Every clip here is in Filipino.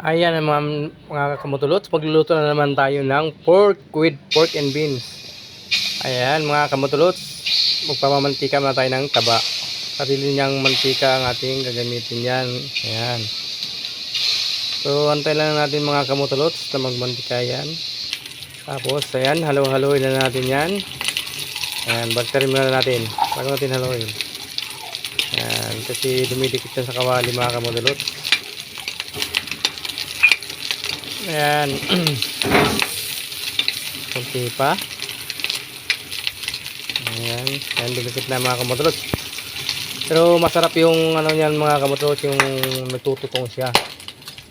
Ayan mga kamutulots, magluluto na naman tayo ng pork with pork and beans. Ayan mga kamutulots, magpamamantika na tayo ng taba. Sarili niyang mantika ang ating gagamitin yan. Ayan. So antay lang natin mga kamutulots na magmantika yan. Tapos ayan, halo-haloin na natin yan. Ayan, baliktad muna natin bago natin haloin. Ayan, kasi dumidikit yan sa kawali mga kamutulots. Ayan. Kunti pa. Ayan. Ayan, dumikit na mga kamotrots. Pero masarap yung ano yan mga kamotrots, yung nagtututong siya.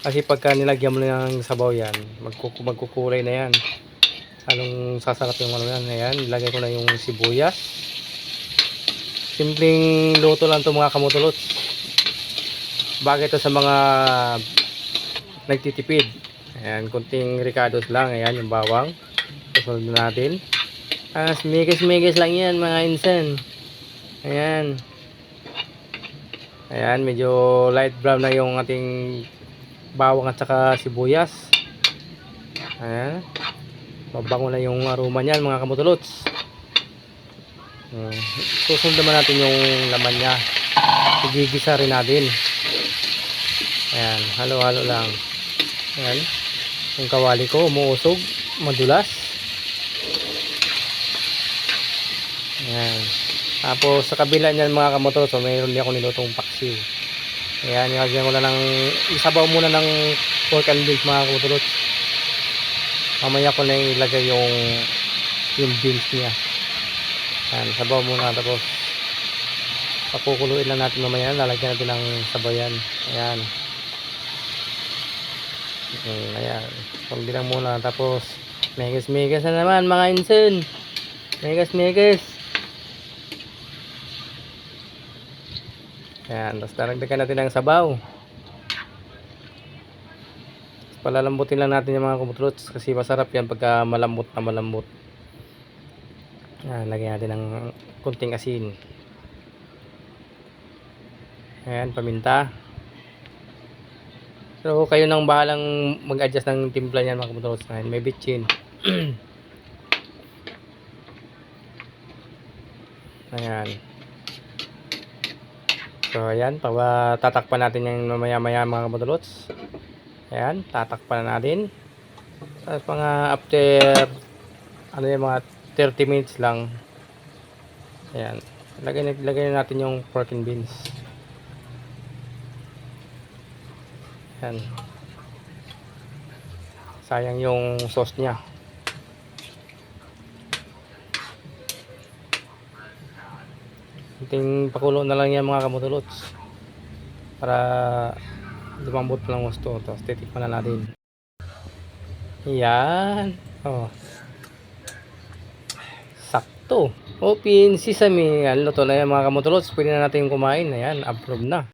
Kasi pagka nilagyan mo ng sabaw yan, magkukulay na yan. Anong sasarap yung ano yan. Ayan, nilagay ko na yung sibuyas. Simpleng luto lang to mga kamotrots. Bagay to sa mga nagtitipid. Ayan, kunting ricados lang. Ayan, yung bawang. Susunod na natin. Migis-migis lang yan mga insan. Ayan. Ayan, medyo light brown na yung ating bawang at saka sibuyas. Ayan. Mabango na yung aroma niyan mga kamutulots. Susunod naman natin yung laman niya. Igigisa rin natin. Ayan, halo-halo lang. Ayan. Yung kawali ko umuusog, madulas. Ayan. Tapos sa kabila niyan mga kamotor, so mayroon din ako nilutong paksiw. Ayan, nilagyan ko na ng isabaw muna ng pork and beans mga kamotor. Mamaya ko na ilagay yung beans niya. Ayan, sabaw muna tapos pakukuluin lang natin mamaya, lalagyan natin ng sabaw yan. Ayan. Ayan, pagbilang muna tapos megas na naman mga insan, megas. Ayan, tapos daragdagan natin ng sabaw. Palalambutin lang natin yung mga kumutrots kasi masarap yan pagka malambot na malambot. Ayan, lagyan natin ng kunting asin. Ayan, paminta. So kayo nang bahalang mag-adjust ng timpla niyan mga kamotrots. May bitchin. Ayan. So ayan, tatakpan natin yung mamaya-maya mga kamotrots. Ayan, tatakpan natin. Tapos mga after ano yung mga 30 minutes lang. Ayan. Lagay natin yung pork and beans. Ayan. Sayang yung sauce niya. Kunting pakulo na lang yan mga kamotulots para lumambot pa lang gusto. Tapos titikman na natin. Ayan. Oh. Sakto. Open sesame. Luto na yan mga kamotulots. Pwede na natin kumain. Ayan. Approve na.